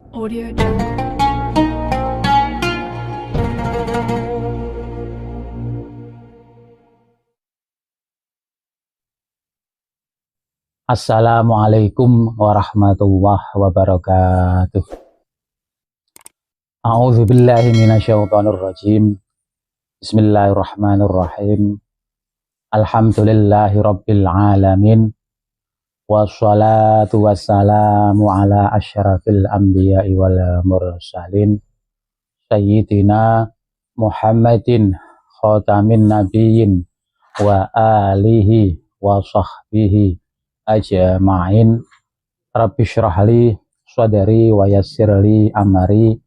Audio Jungle. Assalamualaikum warahmatullahi wabarakatuh. A'udzu billahi minasyaitonir rajim. Bismillahirrahmanirrahim. Alhamdulillahi rabbil alamin. Wassalatu wassalamu ala asyrafil anbiya'i wal mursalin. Sayyidina Muhammadin khatamin nabiyyin wa alihi wa sahbihi ajma'in. Rabbi syrahli sadri wa yassirli amri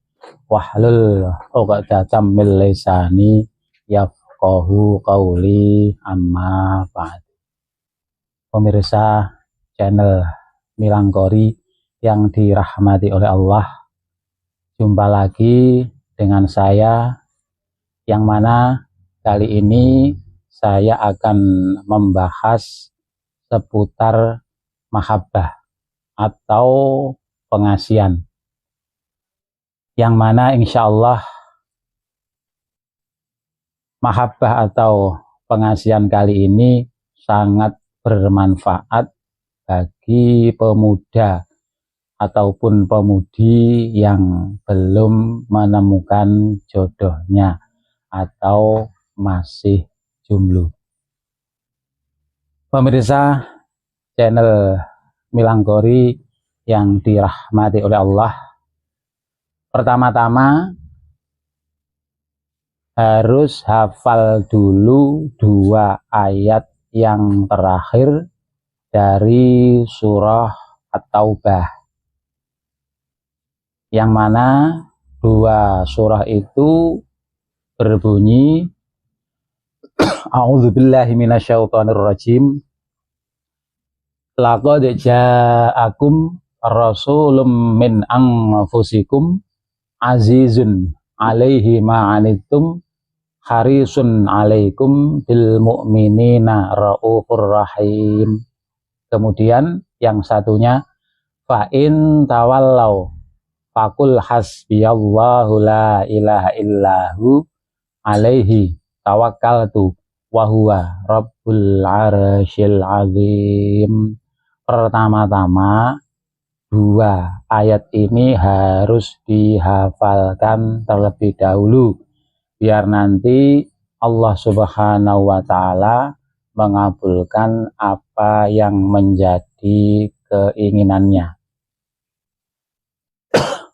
wahlul 'uqdatam min lisani yafqahu qauli, amma ba'd. Pemirsa channel Milangkori yang dirahmati oleh Allah, jumpa lagi dengan saya, yang mana kali ini saya akan membahas seputar mahabbah atau pengasihan, yang mana insya Allah mahabbah atau pengasihan kali ini sangat bermanfaat bagi pemuda ataupun pemudi yang belum menemukan jodohnya atau masih jomblo. Pemirsa channel Milangkori yang dirahmati oleh Allah, pertama-tama harus hafal dulu 2 ayat yang terakhir dari surah At-Taubah, yang mana 2 surah itu berbunyi A'udzubillahi minasyaitonirrajim. Laqad ja'akum rasulun min anfusikum azizun 'alaihi ma 'anittum harisun 'alaikum bil mu'minina raufur rahim. Kemudian yang satunya, fa in tawallau faqul hasbiyallahu la ilaha illahu alaihi tawakkaltu wa huwa rabbul arsyil azim. Pertama-tama 2 ayat ini harus dihafalkan terlebih dahulu, biar nanti Allah Subhanahu wa Ta'ala mengabulkan apa yang menjadi keinginannya.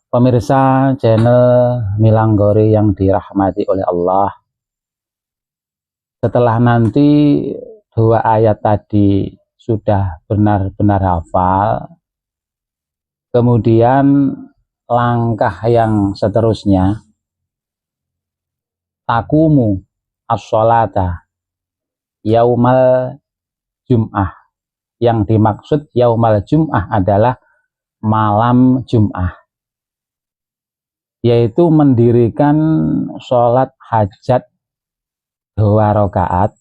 Pemirsa channel Milangkori yang dirahmati oleh Allah, setelah nanti 2 ayat tadi sudah benar-benar hafal, kemudian langkah yang seterusnya, takumu as-sholata yaumal jum'ah. Yang dimaksud yaumal jum'ah adalah malam Jum'ah, yaitu mendirikan sholat hajat 2 rakaat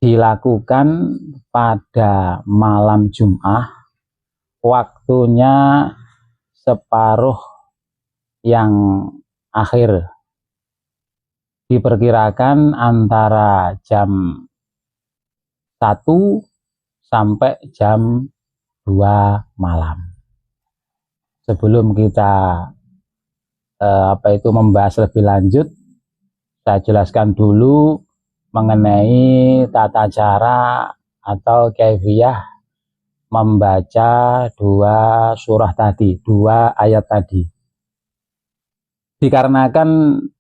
dilakukan pada malam Jum'ah, waktunya separuh yang akhir, diperkirakan antara jam 1 sampai jam 2 malam. Sebelum kita membahas lebih lanjut, saya jelaskan dulu mengenai tata cara atau kaifiyah membaca 2 surah tadi, 2 ayat tadi. Dikarenakan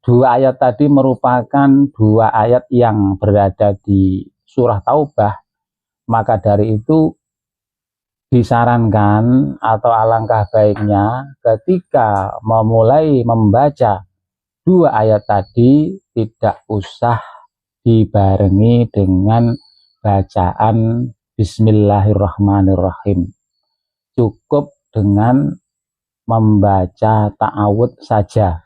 2 ayat tadi merupakan 2 ayat yang berada di surah Taubah, maka dari itu disarankan atau alangkah baiknya ketika memulai membaca 2 ayat tadi tidak usah dibarengi dengan bacaan Bismillahirrahmanirrahim. Cukup dengan membaca ta'awudz saja.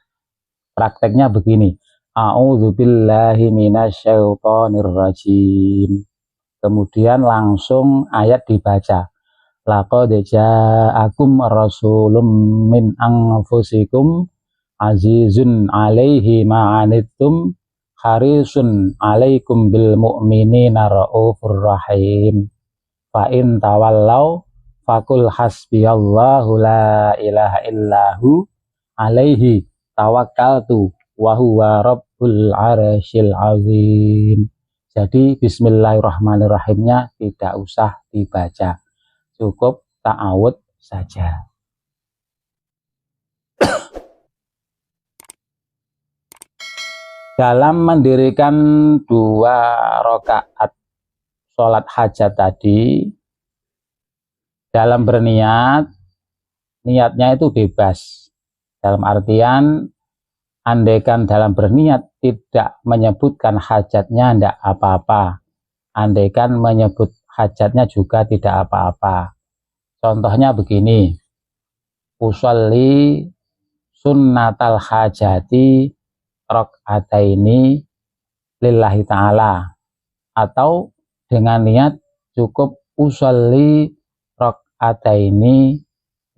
Prakteknya begini, a'udzubillahi minasyaitonirrajim. Kemudian langsung ayat dibaca. laqad ja'akum rasulun min anfusikum azizun alaihi ma'anittum harisun alaikum bil mu'minina raufur rahim fa in tawallau fakul hasbiyallahu la ilaha illahu alaihi tawakkaltu wa huwa rabbul arsyil azim. Jadi bismillahirrahmanirrahimnya tidak usah dibaca, cukup ta'awud saja. Dalam mendirikan 2 rakaat sholat hajat tadi, dalam berniat, niatnya itu bebas. Dalam artian, andaikan dalam berniat tidak menyebutkan hajatnya, tidak apa-apa. Andaikan menyebut hajatnya juga tidak apa-apa. Contohnya begini, usolli sunnatal hajati rakaataini lillahi ta'ala, atau dengan niat cukup usolli rakaataini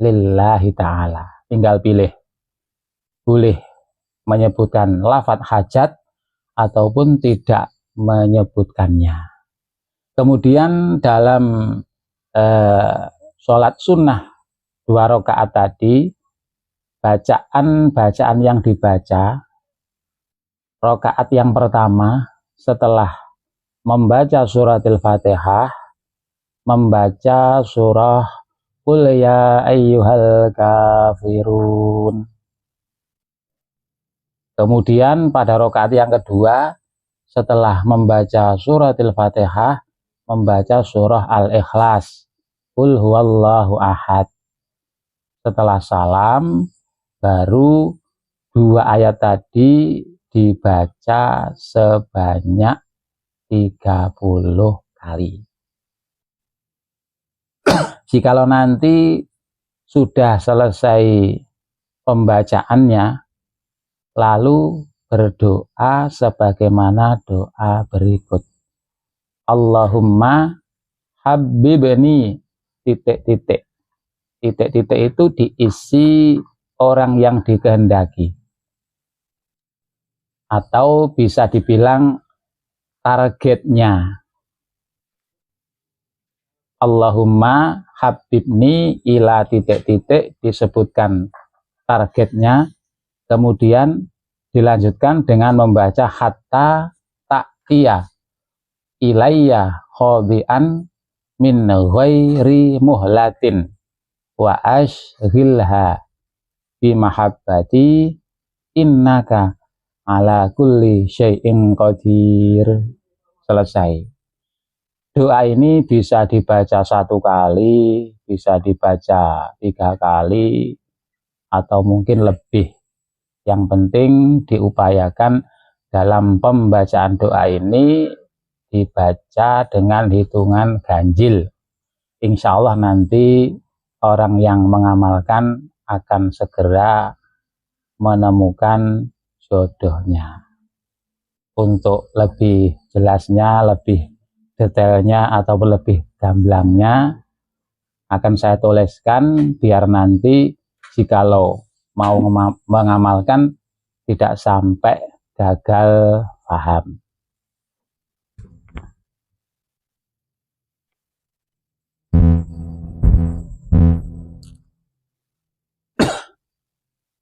lillahi ta'ala. Tinggal pilih, boleh menyebutkan lafadz hajat ataupun tidak menyebutkannya. Kemudian dalam sholat sunnah 2 rakaat tadi, bacaan yang dibaca rakaat yang pertama setelah membaca suratil Fatihah, membaca surah Qul ya ayyuhal kafirun. Kemudian pada rakaat yang kedua setelah membaca suratil Fatihah, membaca surah Al-Ikhlas, Qul huwallahu ahad. Setelah salam baru 2 ayat tadi dibaca sebanyak 30 kali. Jikalau nanti sudah selesai pembacaannya, lalu berdoa sebagaimana doa berikut. Allahumma habibni titik-titik. Titik-titik itu diisi orang yang dikehendaki, atau bisa dibilang targetnya. Allahumma habibni ila titik-titik, disebutkan targetnya, kemudian dilanjutkan dengan membaca hatta ta'tiya ilayya khodi'an min ghairi muhlatin wa ashghilha bi mahabbati innaka ala kulli syai'in qadir. Selesai. Doa ini bisa dibaca 1 kali, bisa dibaca 3 kali, atau mungkin lebih. Yang penting diupayakan dalam pembacaan doa ini dibaca dengan hitungan ganjil. Insya Allah nanti orang yang mengamalkan akan segera menemukan jodohnya. Untuk lebih jelasnya, lebih detailnya, atau lebih gamblangnya akan saya tuliskan, biar nanti jikalau mau mengamalkan tidak sampai gagal paham.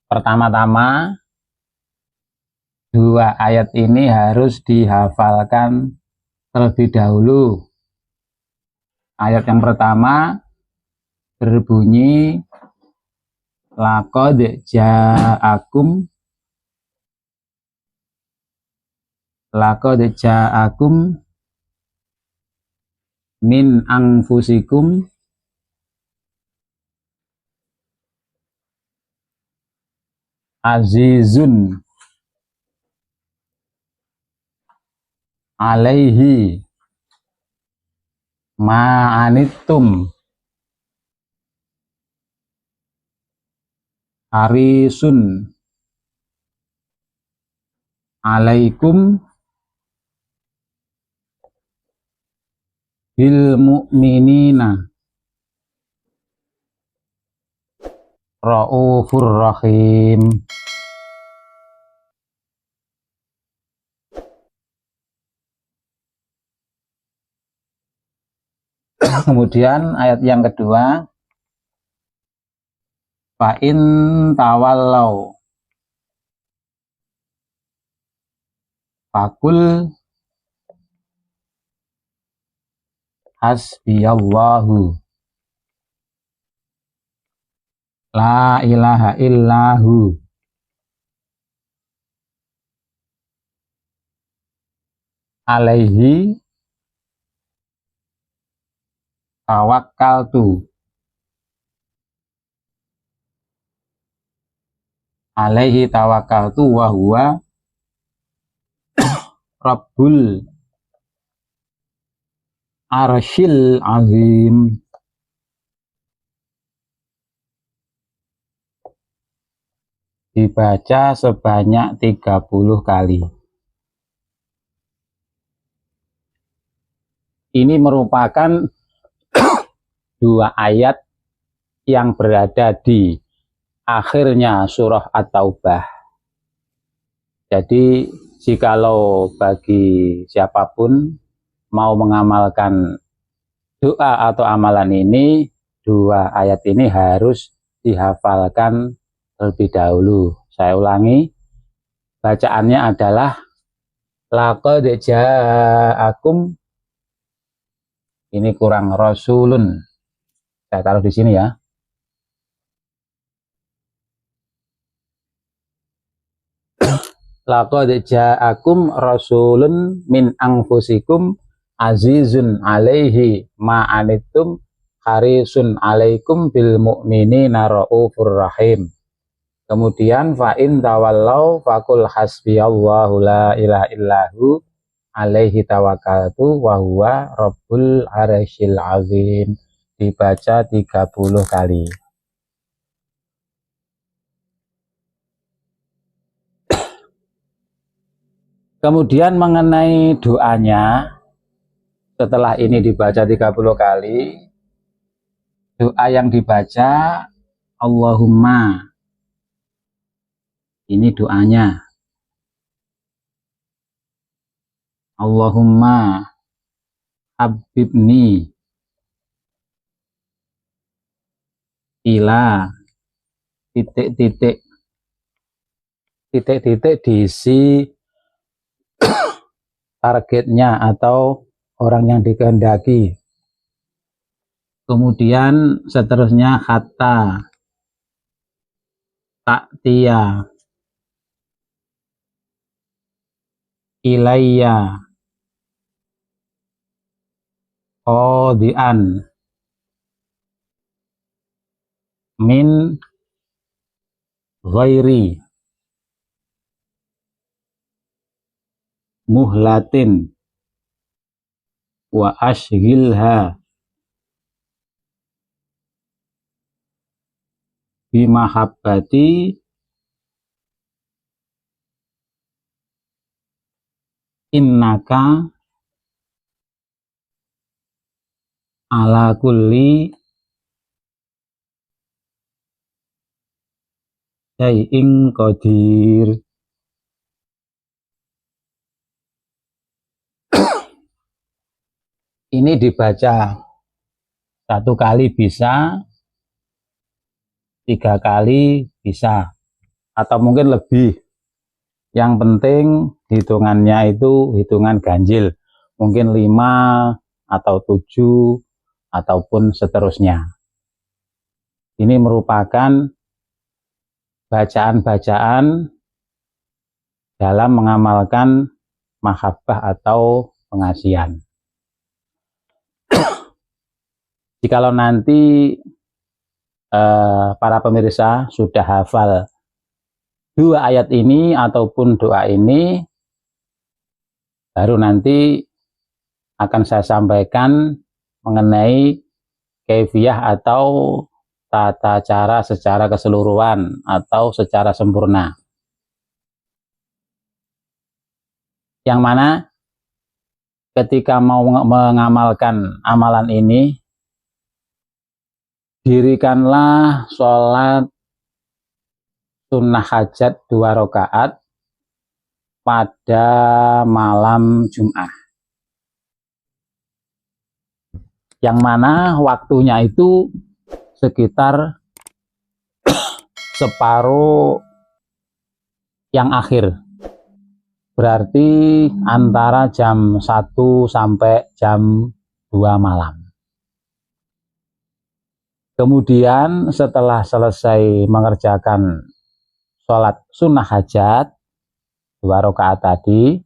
Pertama-tama 2 ayat ini harus dihafalkan terlebih dahulu. Ayat yang pertama berbunyi laqad ja'akum min anfusikum azizun alaihi ma'anittum harisun alaikum bil mu'minina Raufur Rahim. Kemudian ayat yang kedua, fa'in tawallau fakul hasbiyallahu la ilaha illahu alaihi tawakkaltu wa huwa rabbul arsyil azim. Dibaca sebanyak 30 kali. Ini merupakan dua ayat yang berada di akhirnya surah At-Taubah. Jadi jikalau bagi siapapun mau mengamalkan doa atau amalan ini, dua ayat ini harus dihafalkan terlebih dahulu. Saya ulangi, bacaannya adalah laqad ja'akum, ini kurang rasulun, saya taruh di sini ya. Laqad ja'akum rasulun min anfusikum azizun alaihi ma'anittum harisun alaikum bil mu'minina raufur rahim. Kemudian fa'in tawallau fakul hasbiyallahu la ilaha illahu alaihi tawakkaltu wa huwa rabbul arsyil azim. Dibaca 30 kali. Kemudian mengenai doanya, setelah ini dibaca 30 kali, doa yang dibaca Allahumma, ini doanya, Allahumma habibni ila titik-titik diisi targetnya atau orang yang dikehendaki. Kemudian seterusnya hatta ta'tiya ilayya qadian min ghairi muhlatin wa ashghilha bimahabbati innaka ala kulli syai'in qadir. Ini dibaca 1 kali bisa, 3 kali bisa, atau mungkin lebih. Yang penting hitungannya itu hitungan ganjil, mungkin 5 atau 7 ataupun seterusnya. Ini merupakan bacaan-bacaan dalam mengamalkan mahabbah atau pengasihan. Jikalau nanti para pemirsa sudah hafal 2 ayat ini ataupun doa ini, baru nanti akan saya sampaikan mengenai kaifiyah atau tata cara secara keseluruhan atau secara sempurna. Yang mana ketika mau mengamalkan amalan ini, dirikanlah sholat sunnah hajat 2 rakaat pada malam Jumat, yang mana waktunya itu sekitar separuh yang akhir, berarti antara jam 1 sampai jam 2 malam. Kemudian setelah selesai mengerjakan sholat sunnah hajat 2 rakaat tadi,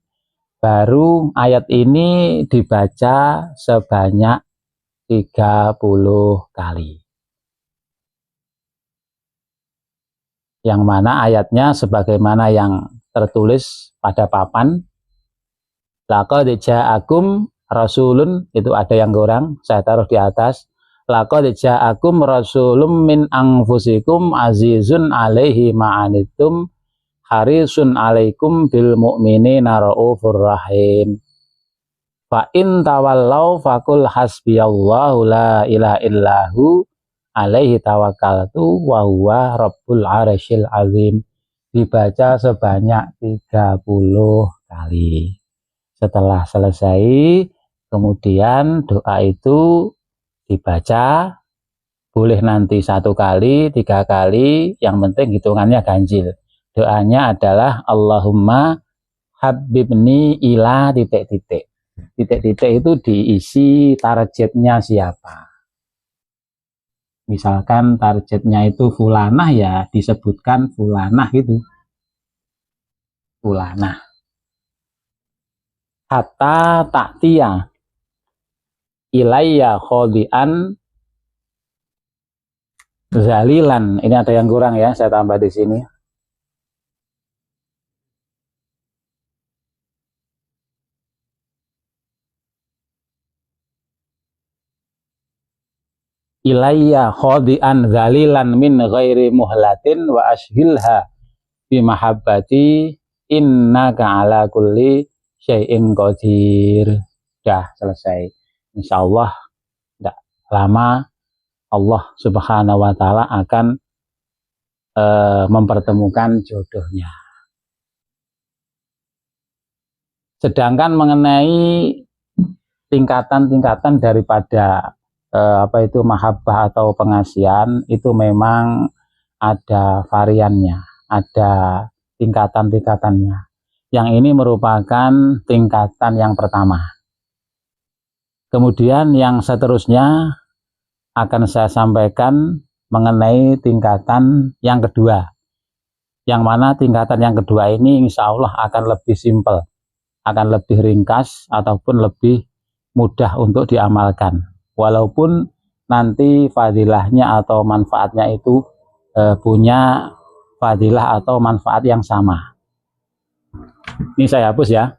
baru ayat ini dibaca sebanyak 30 kali. Yang mana ayatnya sebagaimana yang tertulis pada papan, laqad ja'akum rasulun, itu ada yang kurang, saya taruh di atas. Laqad ja'akum rasulun min anfusikum azizun alaihi ma'anittum harisun alaikum bil mu'minina raufur rahim. Fa in tawallau faqul hasbiyallahu la ilaha illahu alaihi tawakkaltu wa huwa rabbul arsyil azim. Dibaca sebanyak 30 kali. Setelah selesai, kemudian doa itu dibaca, boleh nanti 1 kali, 3 kali, yang penting hitungannya ganjil. Doanya adalah Allahumma habibni ila titik-titik. Titik-titik itu diisi targetnya siapa. Misalkan targetnya itu fulanah, ya disebutkan fulanah itu. Fulanah. Hatta ta'tiya ilayya khodian zalilan. Ini ada yang kurang ya, saya tambah di sini. Ilayya khodian zalilan min ghairi muhlatin wa ashilha bimahabbati innaka ala kulli syai'in qadir. Sudah selesai. Insyaallah tidak lama Allah Subhanahu wa taala akan mempertemukan jodohnya. Sedangkan mengenai tingkatan-tingkatan daripada mahabbah atau pengasihan, itu memang ada variannya, ada tingkatan-tingkatannya. Yang ini merupakan tingkatan yang pertama. Kemudian yang seterusnya akan saya sampaikan mengenai tingkatan yang kedua. Yang mana tingkatan yang kedua ini insya Allah akan lebih simpel, akan lebih ringkas ataupun lebih mudah untuk diamalkan. Walaupun nanti fadilahnya atau manfaatnya itu punya fadilah atau manfaat yang sama. Ini saya hapus ya.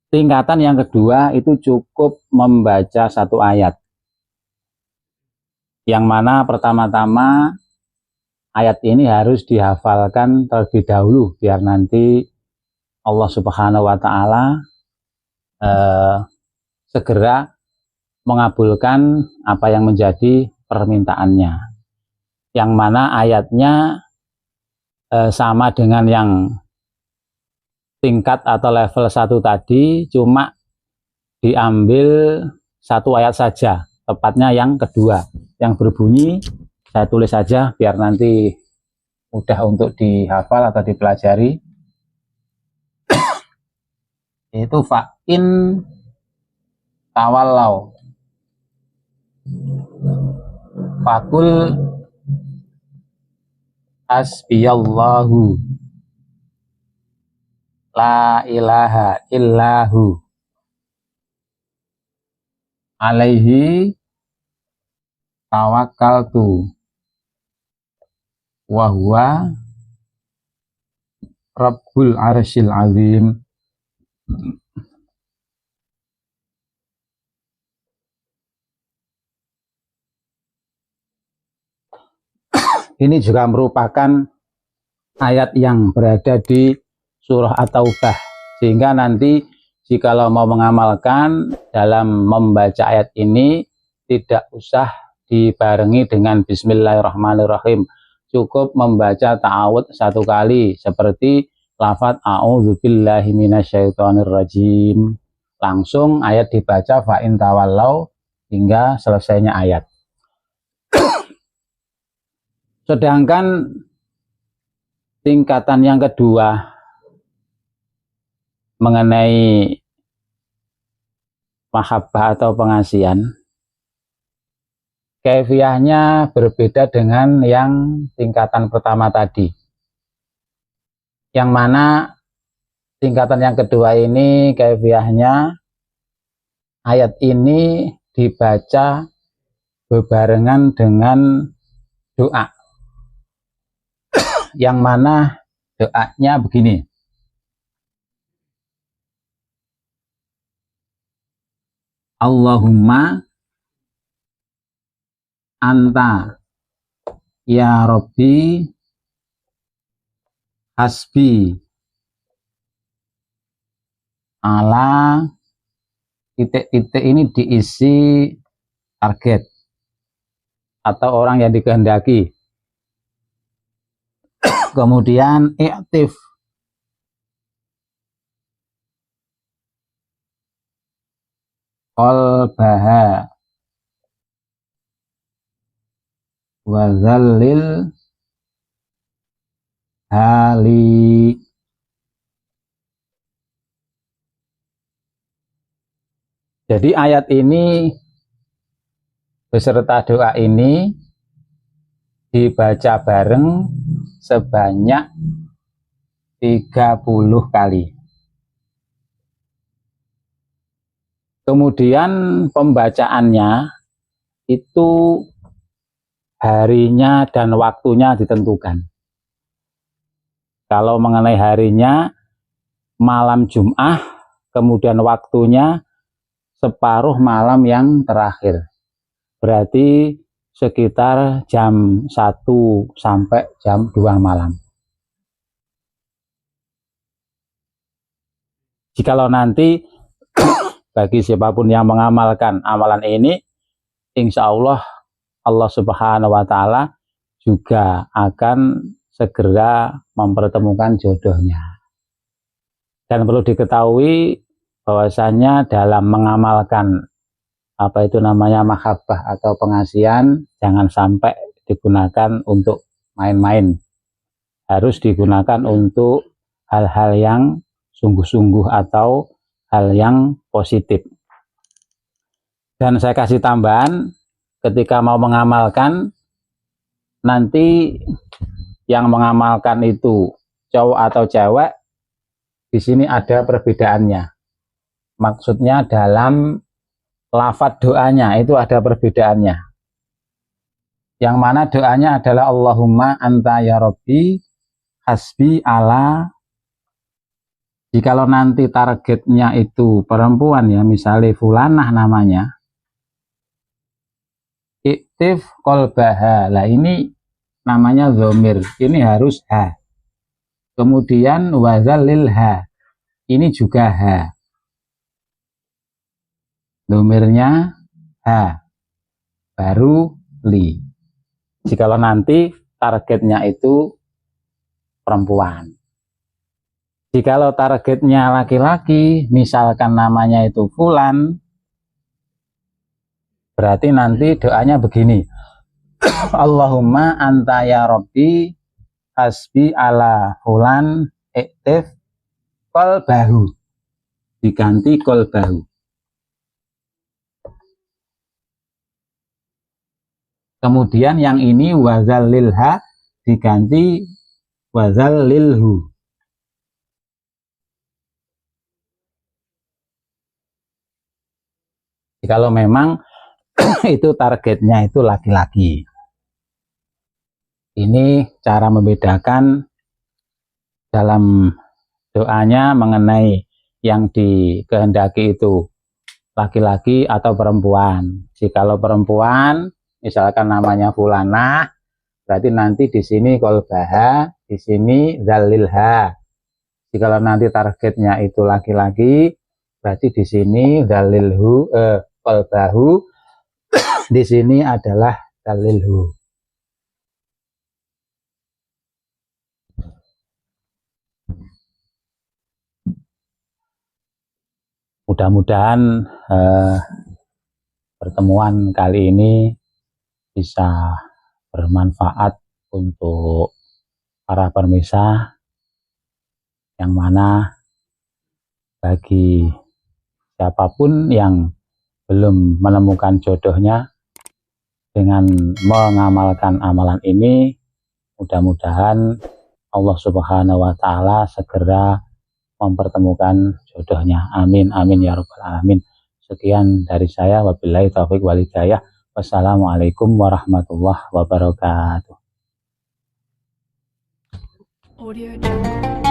Tingkatan yang kedua itu cukup membaca 1 ayat. Yang mana pertama-tama ayat ini harus dihafalkan terlebih dahulu, biar nanti Allah Subhanahu wa taala segera mengabulkan apa yang menjadi permintaannya. Yang mana ayatnya sama dengan yang tingkat atau level 1 tadi, cuma diambil 1 ayat saja, tepatnya yang kedua, yang berbunyi, saya tulis saja biar nanti mudah untuk dihafal atau dipelajari. Itu fa'in tawallau fakul hasbiyallahu la ilaha illahu alaihi tawakkaltu wa huwa Rabbul Arsyil Azim. Ini juga merupakan ayat yang berada di surah At-Taubah, sehingga nanti jikalau mau mengamalkan dalam membaca ayat ini tidak usah dibarengi dengan Bismillahirrahmanirrahim, cukup membaca ta'awudz 1 kali seperti lafadz a'udzubillahi minasyaitonirrajim, langsung ayat dibaca fa'in tawallau hingga selesainya ayat. Sedangkan tingkatan yang kedua mengenai mahabbah atau pengasihan, kaifiyahnya berbeda dengan yang tingkatan pertama tadi. Yang mana tingkatan yang kedua ini kaifiyahnya ayat ini dibaca bebarengan dengan doa. Yang mana doanya begini. Allahumma anta ya Rabbi hasbi ala titik-titik ini diisi target atau orang yang dikehendaki. Kemudian i'tif qalbaha wa zallil hali. Jadi ayat ini beserta doa ini dibaca bareng sebanyak 30 kali. Kemudian pembacaannya itu harinya dan waktunya ditentukan. Kalau mengenai harinya malam Jum'ah, kemudian waktunya separuh malam yang terakhir. Berarti sekitar jam 1 sampai jam 2 malam. Jikalau nanti bagi siapapun yang mengamalkan amalan ini, insya Allah Allah Subhanahu wa Ta'ala juga akan segera mempertemukan jodohnya. Dan perlu diketahui bahwasanya dalam mengamalkan apa itu namanya mahabbah atau pengasihan, jangan sampai digunakan untuk main-main. Harus digunakan untuk hal-hal yang sungguh-sungguh atau hal yang positif. Dan saya kasih tambahan, ketika mau mengamalkan, nanti yang mengamalkan itu cowok atau cewek, di sini ada perbedaannya. Maksudnya dalam lafadz doanya itu ada perbedaannya. Yang mana doanya adalah Allahumma anta ya Rabbi hasbi ala. Jikalau nanti targetnya itu perempuan ya, misalnya fulanah namanya, iktif qalbaha. Lah ini namanya dhamir, ini harus ha. Kemudian wazalil ha, ini juga ha. Dhamirnya ha, baru li. Jikalau nanti targetnya itu perempuan. Jikalau targetnya laki-laki, misalkan namanya itu fulan, berarti nanti doanya begini. Allahumma anta ya Rabbi hasbi ala fulan iktif qalbahu. Diganti qalbahu. Kemudian yang ini wazalilha diganti wazalilhu. Kalau memang itu targetnya itu laki-laki. Ini cara membedakan dalam doanya mengenai yang dikehendaki itu laki-laki atau perempuan. Jikalau perempuan, misalkan namanya fulanah, berarti nanti di sini kolbaha, di sini dalilha. Jikalau nanti targetnya itu laki-laki, berarti di sini dalilhu, kolbahu, di sini adalah dalilhu. Mudah-mudahan pertemuan kali ini bisa bermanfaat untuk para pemirsa, yang mana bagi siapapun yang belum menemukan jodohnya, dengan mengamalkan amalan ini, mudah-mudahan Allah Subhanahu wa Ta'ala segera mempertemukan jodohnya. Amin, amin ya rabbal alamin. Sekian dari saya, wabillahi taufiq wal hidayah. Wassalamualaikum warahmatullahi wabarakatuh. Audio Jungle.